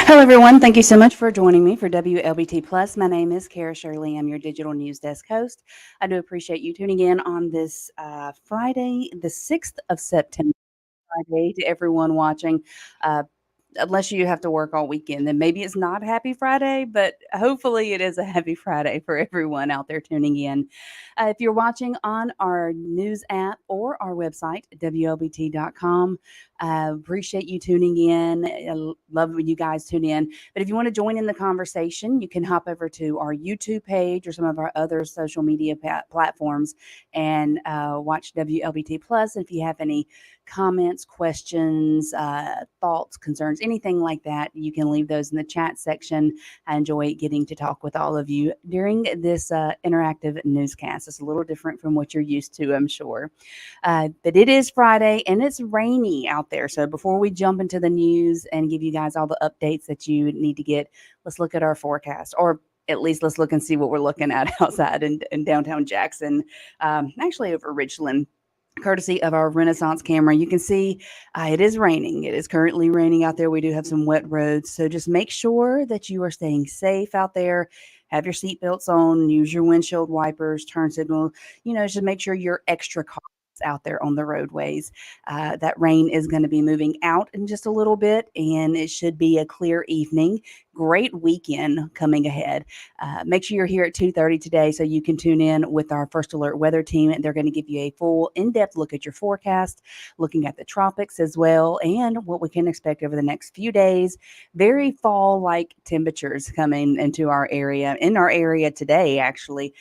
Hello, everyone. Thank you so much for joining me for WLBT Plus. My name is Cara Shirley. I'm your digital news desk host. I do appreciate you tuning in on this Friday, the 6th of September. Friday to everyone watching. Uh, Unless you have to work all weekend, then maybe it's not Happy Friday, but hopefully it is a Happy Friday for everyone out there tuning in. If you're watching on our news app or our website, WLBT.com, appreciate you tuning in. I love when you guys tune in. But if you want to join in the conversation, you can hop over to our YouTube page or some of our other social media platforms and watch WLBT Plus. If you have any comments, questions, thoughts, concerns, anything like that, you can leave those in the chat section. I enjoy getting to talk with all of you during this interactive newscast. It's a little different from what you're used to, I'm sure. But it is Friday and it's rainy out there. So before we jump into the news and give you guys all the updates that you need to get, let's look at our forecast, or at least let's look and see what we're looking at outside in downtown Jackson, actually over Richland. Courtesy of our Renaissance camera, you can see it is raining. It is currently raining out there. We do have some wet roads. So just make sure that you are staying safe out there. Have your seatbelts on, use your windshield wipers, turn signal, just make sure you're extra cautious out there on the roadways. That rain is going to be moving out in just a little bit, and it should be a clear evening. Great weekend coming ahead. Make sure you're here at 2:30 today so you can tune in with our First Alert weather team. They're going to give you a full in-depth look at your forecast, looking at the tropics as well, and what we can expect over the next few days. Very fall-like temperatures coming into our area. In our area today, actually.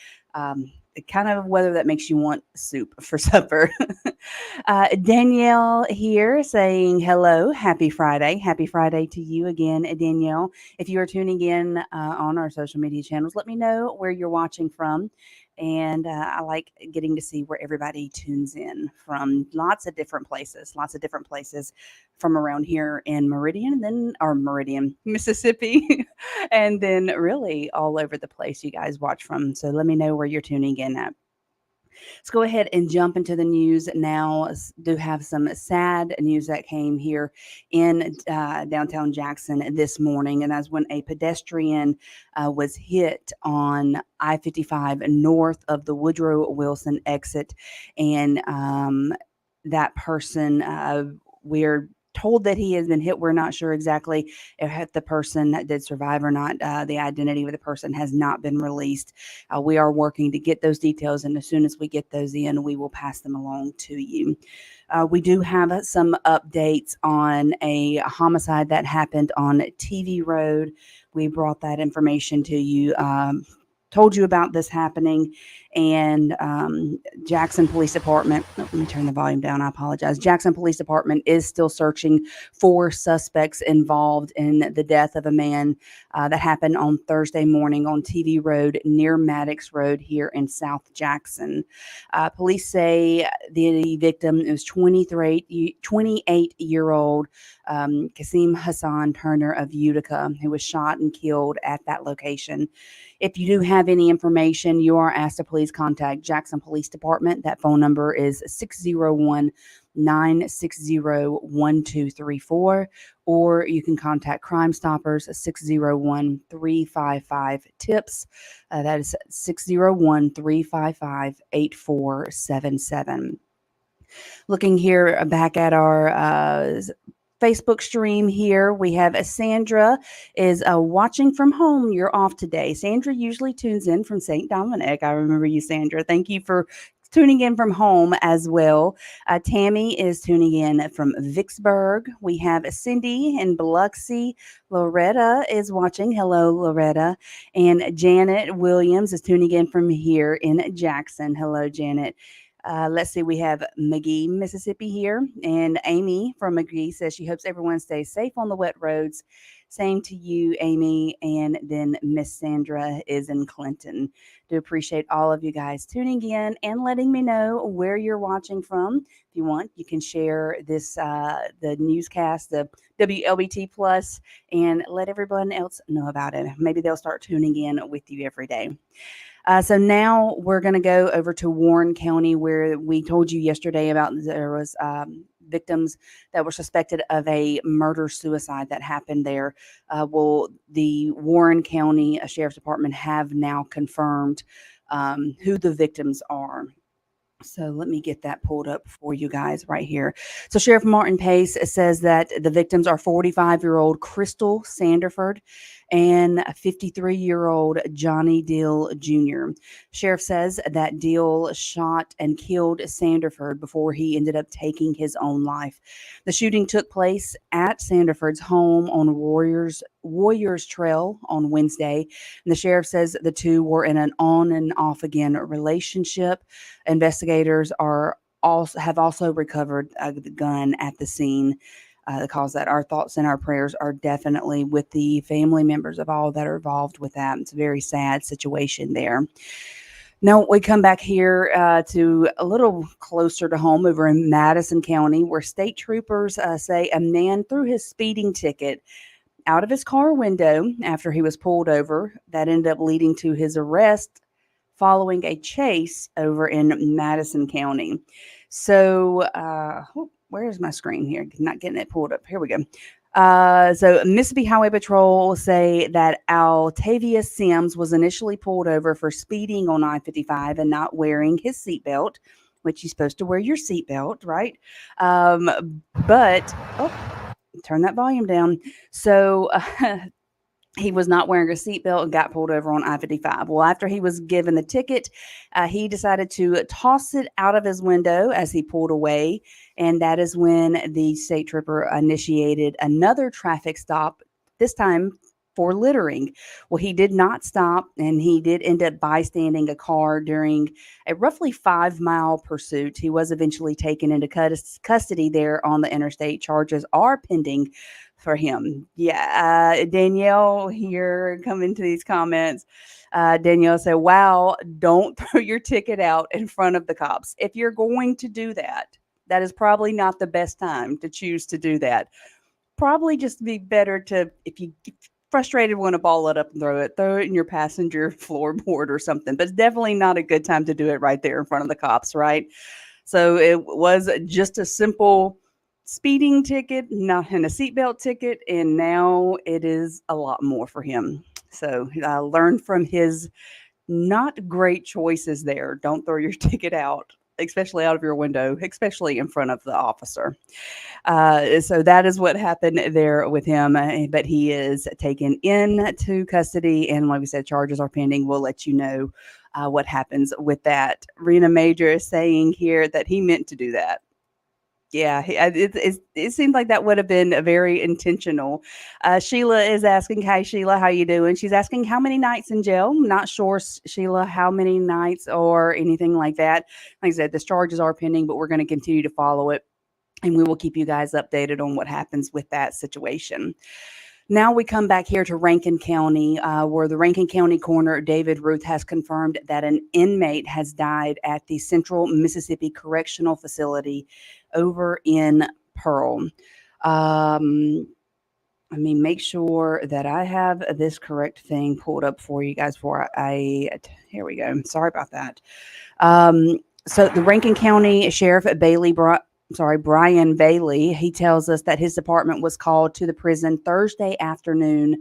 The kind of weather that makes you want soup for supper. Danielle here saying hello. Happy Friday. Happy Friday to you again, Danielle. If you are tuning in on our social media channels, let me know where you're watching from. And I like getting to see where everybody tunes in from. Lots of different places from around here in Meridian, Mississippi, and then really all over the place you guys watch from. So let me know where you're tuning in at. Let's go ahead and jump into the news now. Do have some sad news that came here in downtown Jackson this morning, and that's when a pedestrian was hit on I-55 north of the Woodrow Wilson exit, and that person, we're told that he has been hit. We're not sure exactly if the person that did survive or not. The identity of the person has not been released. We are working to get those details, and as soon as we get those in, we will pass them along to you. We do have some updates on a homicide that happened on TV Road. We brought that information to you. Told you about this happening, And Jackson Police Department, let me turn the volume down. I apologize. Jackson Police Department is still searching for suspects involved in the death of a man that happened on Thursday morning on TV Road near Maddox Road here in South Jackson. Police say the victim is 28-year-old Kasim Hassan Turner of Utica, who was shot and killed at that location. If you do have any information, you are asked to please contact Jackson Police Department. That phone number is 601-960-1234, or you can contact Crime Stoppers 601-355-TIPS. That is 601-355-8477. Looking here back at our Facebook stream here, we have Sandra is watching from home. You're off today. Sandra usually tunes in from St. Dominic. I remember you, Sandra. Thank you for tuning in from home as well. Tammy is tuning in from Vicksburg. We have Cindy in Biloxi. Loretta is watching. Hello, Loretta. And Janet Williams is tuning in from here in Jackson. Hello, Janet. Let's see, we have McGee, Mississippi here. And Amy from McGee says she hopes everyone stays safe on the wet roads. Same to you, Amy. And then Miss Sandra is in Clinton. Do appreciate all of you guys tuning in and letting me know where you're watching from. If you want, you can share this, the newscast, the WLBT Plus, and let everyone else know about it. Maybe they'll start tuning in with you every day. So now we're going to go over to Warren County, where we told you yesterday about there was victims that were suspected of a murder-suicide that happened there. Well, the Warren County Sheriff's Department have now confirmed who the victims are. So let me get that pulled up for you guys right here. So Sheriff Martin Pace says that the victims are 45-year-old Crystal Sanderford and 53-year-old Johnny Dill Jr. Sheriff says that Dill shot and killed Sanderford before he ended up taking his own life. The shooting took place at Sanderford's home on Warriors Trail on Wednesday. And the sheriff says the two were in an on and off again relationship. Investigators have also recovered the gun at the scene. Cause that our thoughts and our prayers are definitely with the family members of all that are involved with that. It's a very sad situation there. Now we come back here to a little closer to home over in Madison County, where state troopers say a man threw his speeding ticket out of his car window after he was pulled over. That ended up leading to his arrest following a chase over in Madison County. So, where's my screen here? Not getting it pulled up. Here we go. So Mississippi Highway Patrol say that Altavius Sims was initially pulled over for speeding on I-55 and not wearing his seatbelt, which you're supposed to wear your seatbelt, right? Turn that volume down. So he was not wearing a seatbelt and got pulled over on I-55. Well, after he was given the ticket, he decided to toss it out of his window as he pulled away. And that is when the state trooper initiated another traffic stop, this time for littering. Well, he did not stop, and he did end up bystanding a car during a roughly 5-mile pursuit. He was eventually taken into custody there on the interstate. Charges are pending for him. Yeah. Danielle here coming to these comments. Danielle said, wow, don't throw your ticket out in front of the cops. If you're going to do that, that is probably not the best time to choose to do that. Probably just be better to, if you get frustrated, want to ball it up and throw it in your passenger floorboard or something. But it's definitely not a good time to do it right there in front of the cops, right? So it was just a simple speeding ticket, not in a seatbelt ticket, and now it is a lot more for him. So I learned from his not great choices there. Don't throw your ticket out, especially out of your window, especially in front of the officer. So that is what happened there with him. But he is taken into custody, and like we said, charges are pending. We'll let you know what happens with that. Rena Major is saying here that he meant to do that. Yeah, it seemed like that would have been a very intentional. Sheila is asking, "Hi Sheila, how you doing?" She's asking how many nights in jail. Not sure, Sheila, how many nights or anything like that. Like I said, the charges are pending, but we're going to continue to follow it, and we will keep you guys updated on what happens with that situation. Now we come back here to Rankin County, where the Rankin County coroner David Ruth has confirmed that an inmate has died at the Central Mississippi Correctional Facility over in Pearl. Um, Let me make sure that I have this correct thing pulled up for you guys before here we go. Sorry about that. Um, so the Rankin County Sheriff Brian Bailey, he tells us that his department was called to the prison Thursday afternoon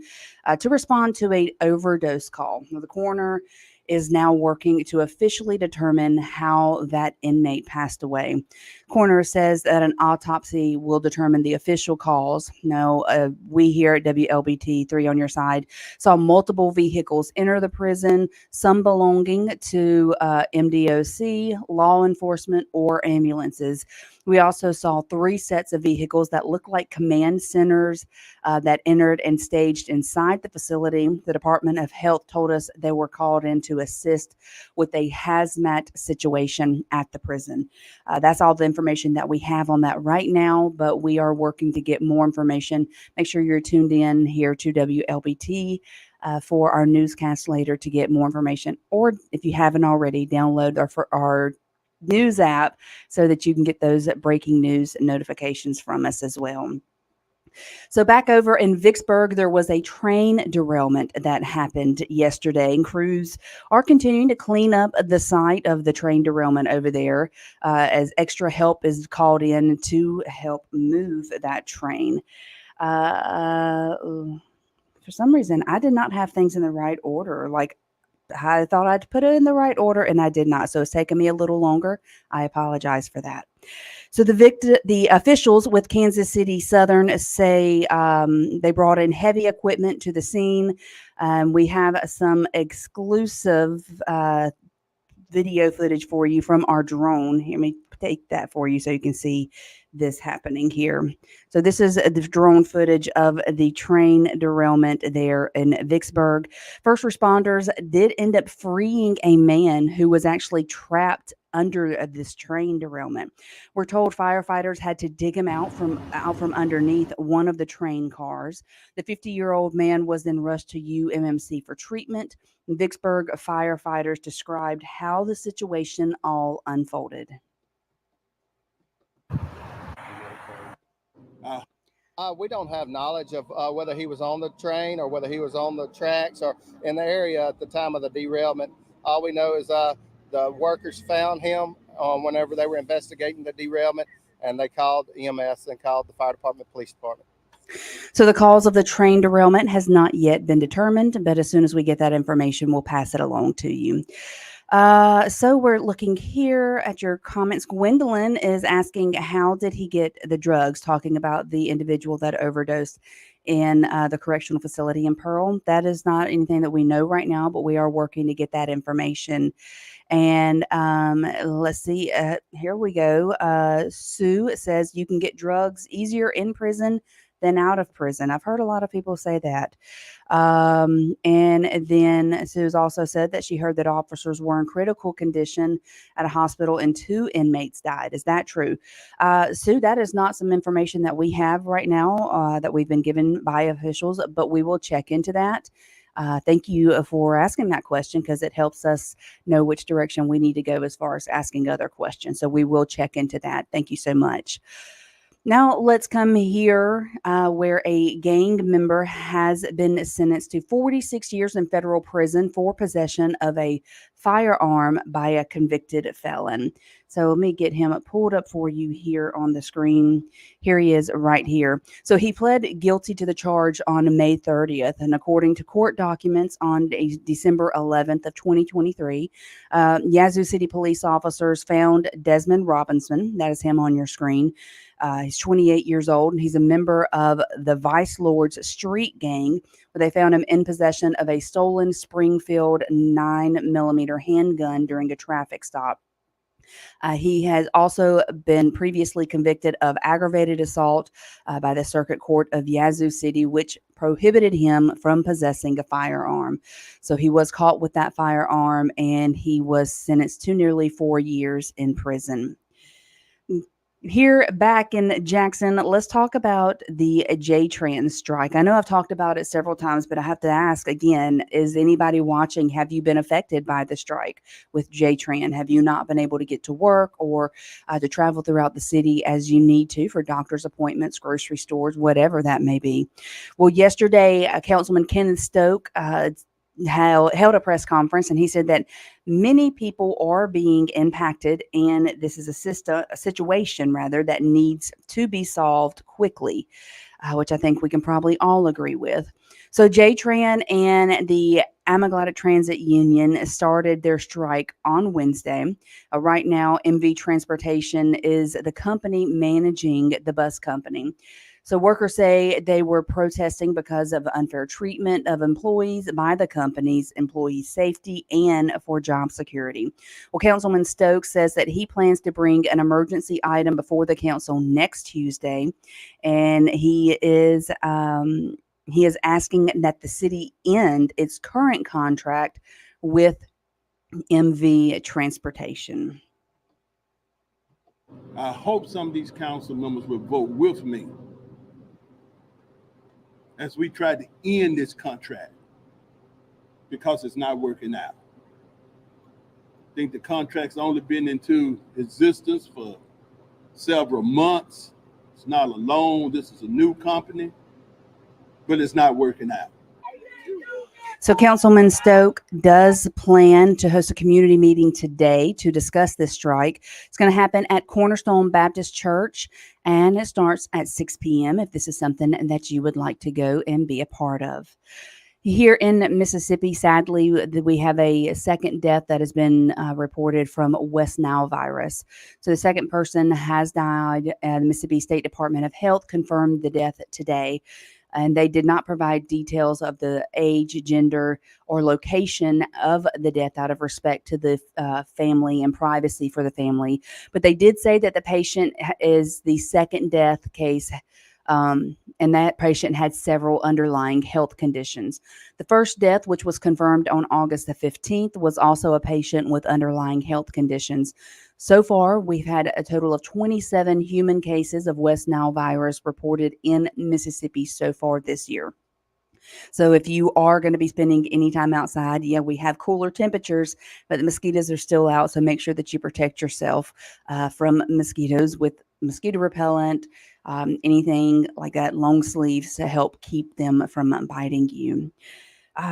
to respond to a overdose call. Now, the coroner is now working to officially determine how that inmate passed away. Coroner says that an autopsy will determine the official cause. Now, we here at WLBT 3 on your side saw multiple vehicles enter the prison, some belonging to MDOC, law enforcement, or ambulances. We also saw 3 sets of vehicles that looked like command centers that entered and staged inside the facility. The Department of Health told us they were called in to assist with a hazmat situation at the prison. That's all the information that we have on that right now, but we are working to get more information. Make sure you're tuned in here to WLBT. For our newscast later to get more information, or if you haven't already, download our news app so that you can get those breaking news notifications from us as well. So back over in Vicksburg, there was a train derailment that happened yesterday, and crews are continuing to clean up the site of the train derailment over there as extra help is called in to help move that train. Uh, for some reason, I did not have things in the right order. Like I thought I'd put it in the right order, and I did not. So it's taken me a little longer. I apologize for that. So the officials with Kansas City Southern say they brought in heavy equipment to the scene. We have some exclusive video footage for you from our drone. Let me take that for you so you can see this happening here. So this is the drone footage of the train derailment there in Vicksburg. First responders did end up freeing a man who was actually trapped under this train derailment. We're told firefighters had to dig him out from underneath one of the train cars. The 50-year-old man was then rushed to UMMC for treatment. Vicksburg firefighters described how the situation all unfolded. We don't have knowledge of whether he was on the train or whether he was on the tracks or in the area at the time of the derailment. All we know is the workers found him whenever they were investigating the derailment, and they called EMS and called the fire department, police department. So the cause of the train derailment has not yet been determined, but as soon as we get that information, we'll pass it along to you. So we're looking here at your comments. Gwendolyn is asking, how did he get the drugs? Talking about the individual that overdosed in the correctional facility in Pearl. That is not anything that we know right now, but we are working to get that information. And let's see, here we go. Sue says you can get drugs easier in prison than out of prison. I've heard a lot of people say that. And then Sue's also said that she heard that officers were in critical condition at a hospital and 2 inmates died. Is that true? Sue, that is not some information that we have right now that we've been given by officials, but we will check into that. Thank you for asking that question because it helps us know which direction we need to go as far as asking other questions. So we will check into that. Thank you so much. Now let's come here where a gang member has been sentenced to 46 years in federal prison for possession of a firearm by a convicted felon. So let me get him pulled up for you here on the screen. Here he is right here. So he pled guilty to the charge on May 30th, and according to court documents on December 11th of 2023, Yazoo City police officers found Desmond Robinson, that is him on your screen. He's 28 years old, and he's a member of the Vice Lords Street Gang, where they found him in possession of a stolen Springfield 9mm handgun during a traffic stop. He has also been previously convicted of aggravated assault by the Circuit Court of Yazoo City, which prohibited him from possessing a firearm. So he was caught with that firearm and he was sentenced to nearly 4 years in prison. Here back in Jackson, let's talk about the J-Trans strike. I know I've talked about it several times, but I have to ask again, is anybody watching? Have you been affected by the strike with J-Tran? Have you not been able to get to work or to travel throughout the city as you need to for doctor's appointments, grocery stores, whatever that may be? Well, yesterday, Councilman Kenneth Stoke held a press conference and he said that many people are being impacted and this is a situation rather that needs to be solved quickly, which I think we can probably all agree with. So JTRAN and the Amaglatic Transit Union started their strike on Wednesday. Right now, MV Transportation is the company managing the bus company. So workers say they were protesting because of unfair treatment of employees by the company's employee safety and for job security. Well, Councilman Stokes says that he plans to bring an emergency item before the council next Tuesday, and he is asking that the city end its current contract with MV Transportation. I hope some of these council members will vote with me as we try to end this contract because it's not working out. I think the contract's only been into existence for several months. It's not a loan. This is a new company, but it's not working out. So Councilman Stoke does plan to host a community meeting today to discuss this strike. It's going to happen at Cornerstone Baptist Church, and it starts at 6 p.m. if this is something that you would like to go and be a part of. Here in Mississippi, sadly, we have a second death that has been reported from West Nile virus. So the second person has died. The Mississippi State Department of Health confirmed the death today. And they did not provide details of the age, gender, or location of the death out of respect to the family and privacy for the family. But they did say that the patient is the second death case, and that patient had several underlying health conditions. The first death, which was confirmed on August the 15th, was also a patient with underlying health conditions. So far, we've had a total of 27 human cases of West Nile virus reported in Mississippi so far this year. So if you are going to be spending any time outside, yeah, we have cooler temperatures, but the mosquitoes are still out. So make sure that you protect yourself from mosquitoes with mosquito repellent, anything like that, long sleeves to help keep them from biting you.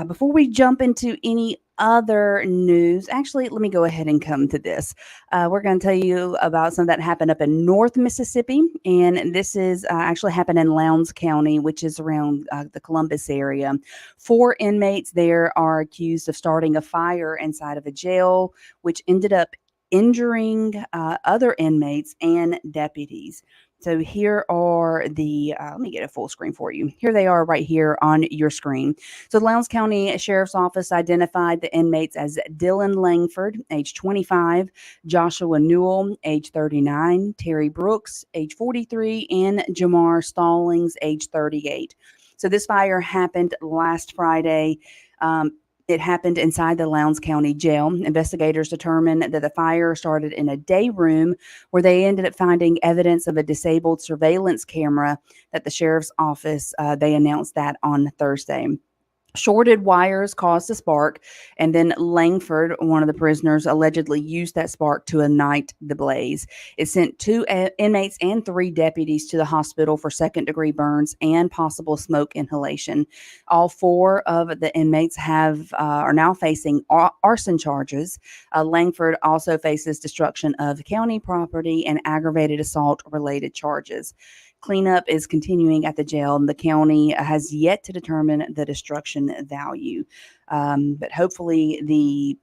Before we jump into any other news, actually, let me go ahead and come to this. We're going to tell you about something that happened up in North Mississippi, and this is actually happened in Lowndes County, which is around the Columbus area. 4 inmates there are accused of starting a fire inside of a jail, which ended up injuring other inmates and deputies. So here are the, let me get a full screen for you. Here they are right here on your screen. So the Lowndes County Sheriff's Office identified the inmates as Dylan Langford, age 25, Joshua Newell, age 39, Terry Brooks, age 43, and Jamar Stallings, age 38. So this fire happened last Friday. It happened inside the Lowndes County Jail. Investigators determined that the fire started in a day room where they ended up finding evidence of a disabled surveillance camera that the sheriff's office, they announced that on Thursday. Shorted wires caused a spark, and then Langford, one of the prisoners, allegedly used that spark to ignite the blaze. It sent 2 inmates and 3 deputies to the hospital for second-degree burns and possible smoke inhalation. All 4 of the inmates are now facing arson charges. Langford also faces destruction of county property and aggravated assault-related charges. Cleanup is continuing at the jail, and the county has yet to determine the destruction value. But hopefully the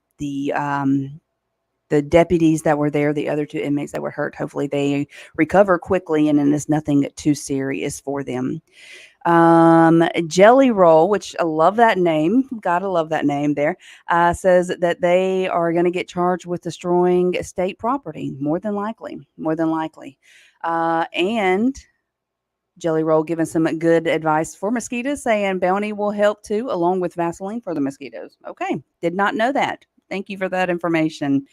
deputies that were there, the other 2 inmates that were hurt, hopefully they recover quickly and it is nothing too serious for them. Jelly Roll, which I love that name. Gotta love that name there. Says that they are going to get charged with destroying state property, more than likely. More than likely. And Jelly Roll giving some good advice for mosquitoes, saying bounty will help too, along with Vaseline for the mosquitoes. Okay, did not know that. Thank you for that information.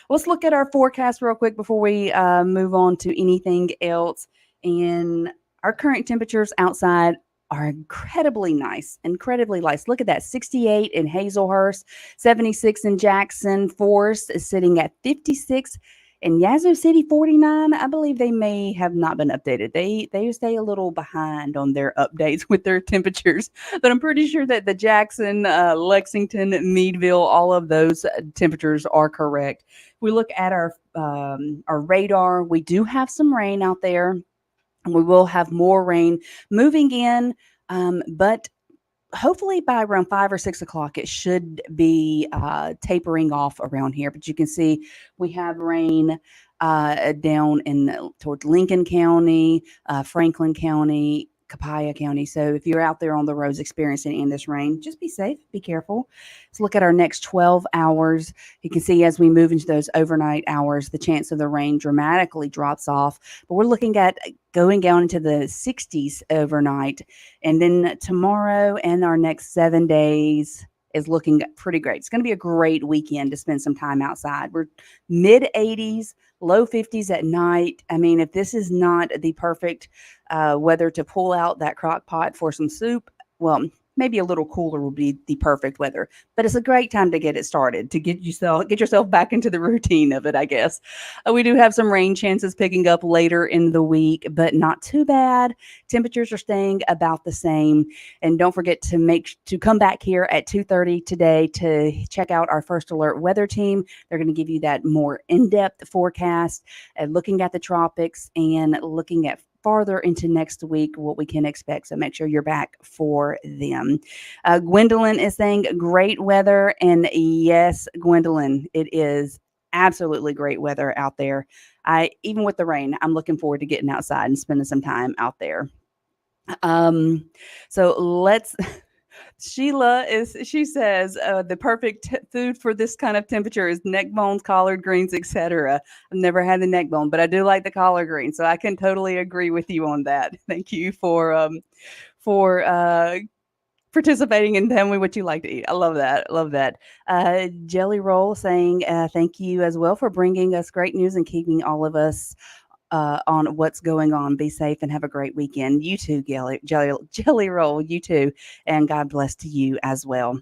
Let's look at our forecast real quick before we move on to anything else. And our current temperatures outside are incredibly nice, incredibly nice. Look at that, 68 in Hazelhurst, 76 in Jackson. Forest is sitting at 56. In Yazoo City, 49. I believe they may have not been updated. They stay a little behind on their updates with their temperatures, but I'm pretty sure that the Jackson, Lexington, Meadville, all of those temperatures are correct. We look at our radar. We do have some rain out there. We will have more rain moving in, but hopefully by around 5 or 6 o'clock, it should be tapering off around here. But you can see we have rain down in towards Lincoln County, Franklin County, Copiah County. So if you're out there on the roads experiencing any of this rain, just be safe, be careful. Let's look at our next 12 hours. You can see as we move into those overnight hours, the chance of the rain dramatically drops off. But we're looking at going down into the 60s overnight. And then tomorrow and our next 7 days is looking pretty great. It's going to be a great weekend to spend some time outside. We're mid 80s, low 50s at night. I mean, if this is not the perfect weather to pull out that crock pot for some soup, well, maybe a little cooler will be the perfect weather, but it's a great time to get it started, to get yourself back into the routine of it, I guess. We do have some rain chances picking up later in the week, but not too bad. Temperatures are staying about the same. And don't forget to come back here at 2:30 today to check out our First Alert weather team. They're going to give you that more in-depth forecast, looking at the tropics and looking at farther into next week what we can expect. So make sure you're back for them. Gwendolyn is saying great weather. And yes, Gwendolyn, it is absolutely great weather out there. Even with the rain, I'm looking forward to getting outside and spending some time out there. So let's she says the perfect food for this kind of temperature is neck bones, collard greens, etc. I've never had the neck bone, but I do like the collard greens, so I can totally agree with you on that. Thank you for participating and telling me what you like to eat. I love that. Love that. Jelly Roll saying thank you as well for bringing us great news and keeping all of us on what's going on. Be safe and have a great weekend. You too, Jelly Roll, you too. And God bless to you as well.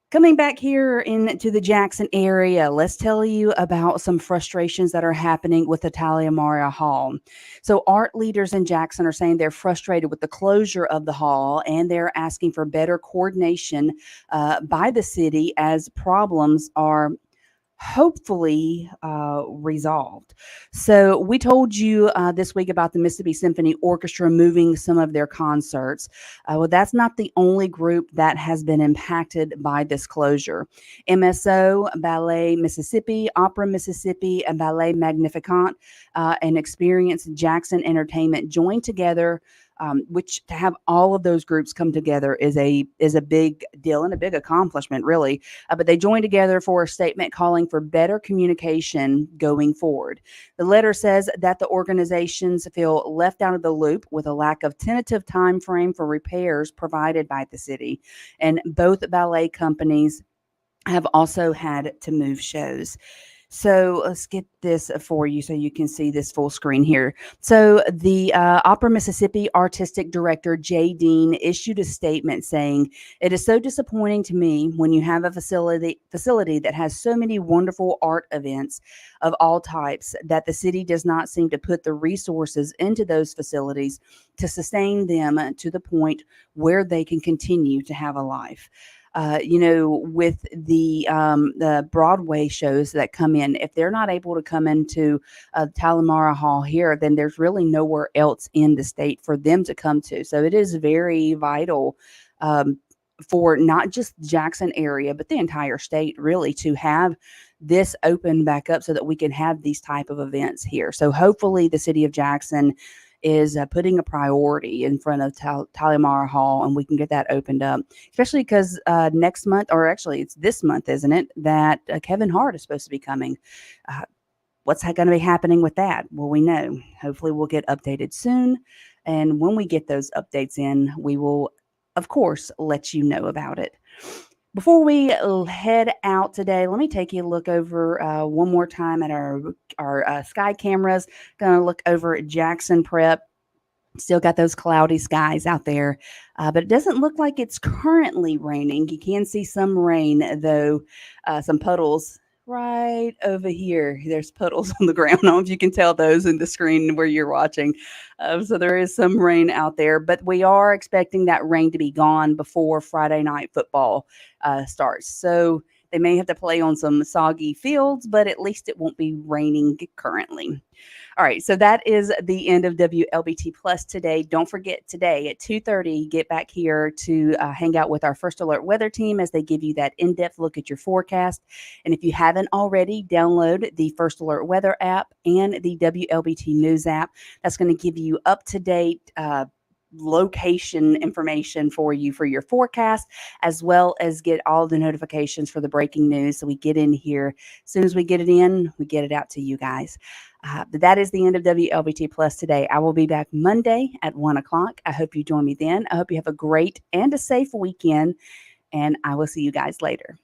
Coming back here into the Jackson area, let's tell you about some frustrations that are happening with the Talia Hall. So art leaders in Jackson are saying they're frustrated with the closure of the hall, and they're asking for better coordination by the city as problems are hopefully resolved. So we told you this week about the Mississippi Symphony Orchestra moving some of their concerts. Well, that's not the only group that has been impacted by this closure. MSO, Ballet Mississippi, Opera Mississippi, and Ballet Magnificat, and Experience Jackson Entertainment joined together. Which to have all of those groups come together is a big deal and a big accomplishment, really. But they joined together for a statement calling for better communication going forward. The letter says that the organizations feel left out of the loop with a lack of tentative time frame for repairs provided by the city, and both ballet companies have also had to move shows. So let's get this for you so you can see this full screen here. So the Opera Mississippi Artistic Director, Jay Dean, issued a statement saying, "It is so disappointing to me when you have a facility that has so many wonderful art events of all types that the city does not seem to put the resources into those facilities to sustain them to the point where they can continue to have a life." With the Broadway shows that come in, if they're not able to come into Talamara Hall here, then there's really nowhere else in the state for them to come to. So it is very vital for not just Jackson area, but the entire state, really, to have this open back up so that we can have these type of events here. So hopefully the city of Jackson is putting a priority in front of Talimara Hall, and we can get that opened up, especially because next month, or actually it's this month, isn't it, that Kevin Hart is supposed to be coming. What's going to be happening with that? Well, we know. Hopefully we'll get updated soon. And when we get those updates in, we will, of course, let you know about it. Before we head out today, let me take you a look over one more time at our sky cameras. Going to look over at Jackson Prep. Still got those cloudy skies out there, but it doesn't look like it's currently raining. You can see some rain, though, some puddles right over here. There's puddles on the ground. I don't know if you can tell those in the screen where you're watching. So there is some rain out there, but we are expecting that rain to be gone before Friday night football starts. So they may have to play on some soggy fields, but at least it won't be raining currently. All right, so that is the end of WLBT Plus today. Don't forget, today at 2:30, get back here to hang out with our First Alert weather team as they give you that in-depth look at your forecast. And if you haven't already, download the First Alert weather app and the WLBT News app. That's going to give you up-to-date location information for you for your forecast, as well as get all the notifications for the breaking news. So we get in here. As soon as we get it in, we get it out to you guys. But that is the end of WLBT Plus today. I will be back Monday at 1 o'clock. I hope you join me then. I hope you have a great and a safe weekend, and I will see you guys later.